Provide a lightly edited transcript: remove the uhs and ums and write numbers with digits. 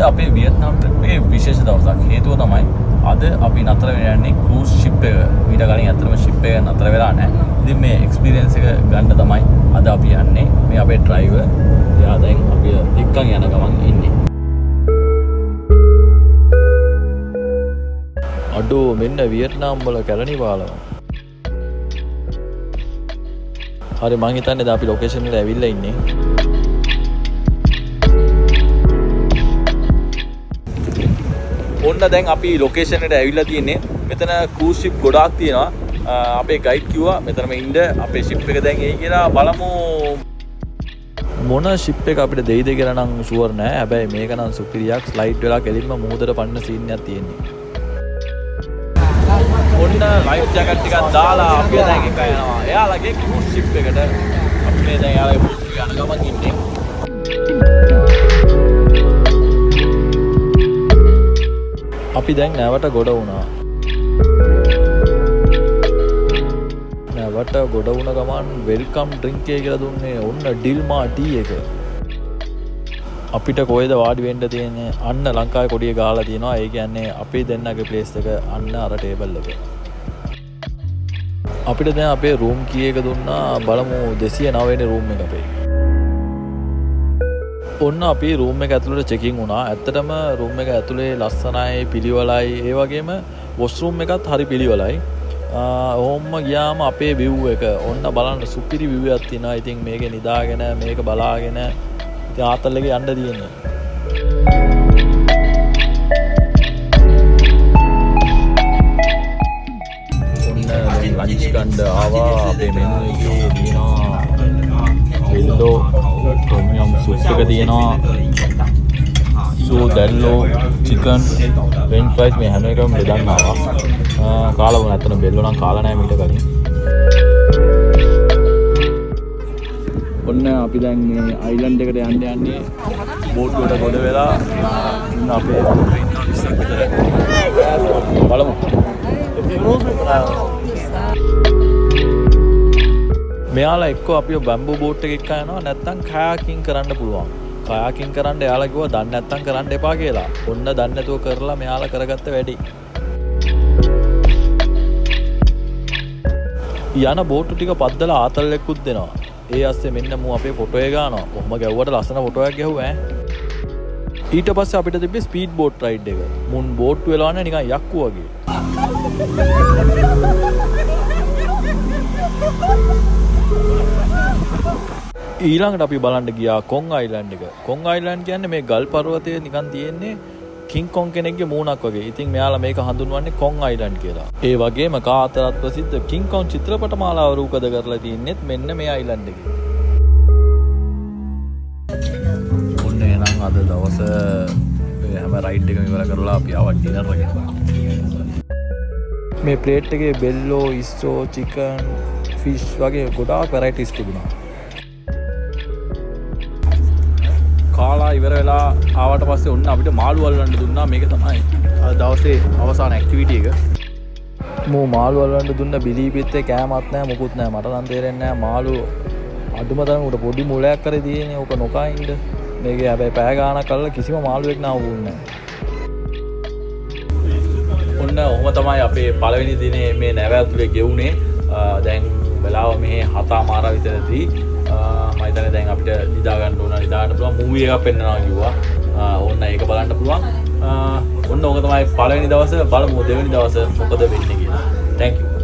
අපේ Vietnam trip එකේ විශේෂ දවසක්. හේතුව තමයි අද අපි නතර වෙලා යන්නේ ක්‍රූස් ෂිප් එක. ඊට කලින් ඇත්තටම ෂිප් එක නතර වෙලා නැහැ. ඉතින් මේ එක්ස්පීරියන්ස් එක ගන්න තමයි අද අපි යන්නේ. මේ අපේ ඩ්‍රයිවර් එයා දැන් අපි එක්කන් යන ගමන් ඉන්නේ. අඩෝ මෙන්න වියට්නාම් වල කැලණි පාලම. හරි මං හිතන්නේ දැන් අපි ලොකේෂන් එකට ඇවිල්ලා ඉන්නේ. ඔන්න දැන් අපි ලොකේෂන් එකට ඇවිල්ලා තියෙන්නේ. මෙතන ක්‍රූස් ෂිප් ගොඩාක් තියෙනවා. අපේ ගයිඩ් කිව්වා මෙතනම ඉන්න අපේ ෂිප් එක දැන් එයි කියලා බලමු. මොන ෂිප් එක අපිට දෙයිද කියලා නම් ෂුවර් නෑ. හැබැයි මේක නම් සුපිරියක්. ස්ලයිඩ් වෙලා කෙලින්ම මුහුදට පන්න සීන් එකක් තියෙන්නේ. ඔන්න ලයිෆ් ජැකට් ටිකක් දාලා අපි දැන් එක යනවා. එයාලගේ ක්‍රූස් ෂිප් එකට අපි මේ දැන් එයාලගේ බෝට් එක යන ගමන් ඉන්නේ. අපි දැන් නැවට ගොඩ වුණා. නැවට ගොඩ වුණ ගමන් වෙල්කම් ඩ්‍රින්ක් එක කියලා දුන්නේ ඔන්න ඩිල්මා ටී එක. අපිට කොහෙද වාඩි වෙන්න තියෙන්නේ? අන්න ලංකාවේ කොඩිය ගහලා තියෙනවා. ඒ කියන්නේ අපේ දෙන්නගේ ප්ලේස් එක අන්න අර ටේබල් එක. අපිට දැන් අපේ රූම් කී එක දුන්නා. බලමු 209 වෙනි රූම් එක අපේ. ඔන්න අපි රූම් එක ඇතුළට චෙකින් වුණා. ඇත්තටම රූම් එක ඇතුලේ ලස්සනයි, පිළිවෙලයි, ඒ වගේම වොෂ්රූම් එකත් හරි පිළිවෙලයි. ඔහොම ගියාම අපේ view එක ඔන්න බලන්න සුපිරි view එකක් තියෙනවා. ඉතින් මේකේ නිදාගෙන මේක බලාගෙන ඉතින් ආතල් එකේ යන්න තියෙන්නේ. ඔන්න ලන්ච් ගන්න ආවා. අපේ මෙනු එකේ තියෙනවා වෙල්ලෝ ප්‍රීමියම් සූප් එක තියෙනවා. සූදැල්ලෝ චිකන් ෆ්‍රෙන්ච් ෆ්‍රයිස් මේ හැම එකම බෙදන්න ආවා. කාලා වුණා. ඇත්තට බෙල්ලෝ නම් කාලා නැහැ මීට කලින්. ඔන්න අපි දැන් මේ අයිලන්ඩ් එකට යන්නේ බෝට් එකට ගොඩ වෙලා ඉන්න අපේ බලමු. මෙයාලා එක්කෝ අපිව බැම්බූ බෝට් එකක එක්ක යනවා නැත්නම් කයාකින් කරන්න පුළුවන්. කයාකින් කරන්න එයාලා කිව්වා දන්නේ නැත්නම් කරන්න එපා කියලා. ඔන්න දන්නේ නැතුව කරලා මෙයාලා කරගත්ත වැඩි. යන බෝට් ටික පද්දලා ආතල් එක්කුත් දෙනවා. ඒ අස්සේ මෙන්න මු අපේ ෆොටෝ එක ගන්නවා. කොහොම ගැව්වට ලස්සන ෆොටෝ එකක් ගැහුවා ඈ. ඊට පස්සේ අපිට තිබ්බේ ස්පීඩ් බෝට් රයිඩ් එක. මුන් බෝට් වෙලාවනේ නිකන් යක්කු වගේ. ඊළඟට අපි බලන්න ගියා කොං අයිලන්ඩ් එක. කොං අයිලන්ඩ් කියන්නේ මේ ගල් පර්වතයේ නිකන් තියෙන්නේ කිං කොං කෙනෙක්ගේ මූණක් වගේ. ඉතින් මෙයාලා මේක හඳුන්වන්නේ කොං අයිලන්ඩ් කියලා. ඒ වගේම කාතරත් ප්‍රසිද්ධ කිං කොං චිත්‍රපට මාලාව රූපද කරලා තින්නෙත් මෙන්න මේ අයිලන්ඩ් එකේ. ඔන්න එහෙනම් අද දවස හැම රයිඩ් එකම ඉවර කරලා අපි ආවා ඩිනර් එකට. මේ ප්ලේට් එකේ බෙල්ලෝ, ඉස්සෝ, චිකන්, ෆිෂ් වගේ ගොඩාක් වැරයිටිස් තිබුණා. කාලා ඉවර වෙලා ආවට පස්සේ ඔන්න අපිට මාළු අල්ලන්න දුන්නා. මේක තමයි අද දවසේ අවසාන ඇක්ටිවිටි එක. මෝ මාළු අල්ලන්න දුන්න බිලීපිත්තේ කෑමක් නැහැ මොකුත් නැහැ. මට නම් තේරෙන්නේ නැහැ මාළු අඩුම තරම උඩ පොඩි මුලයක් කරේ තියෙන්නේ. ඕක නොකා ඉන්න. මේකේ හැබැයි පැය ගාණක් අල්ලලා කිසිම මාළුවෙක් නාවුන්නේ නැහැ. ඔන්න ඔහොම තමයි අපේ පළවෙනි දිනේ මේ නැව ඇතුලේ ගෙවුනේ. දැන් වෙලාව මෙහි 7:00 විතරදී මම හිතන්නේ දැන් අපිට නිදා ගන්න ඕන. නිදා ගන්න පුළුවන් මූවි එකක් පෙන්නනවා කිව්වා. ඕන්න ඒක බලන්න පුළුවන්. ඔන්න ඕක තමයි පළවෙනි දවසේ. බලමු දෙවෙනි දවසේ මොකද වෙන්නේ කියලා. Thank you.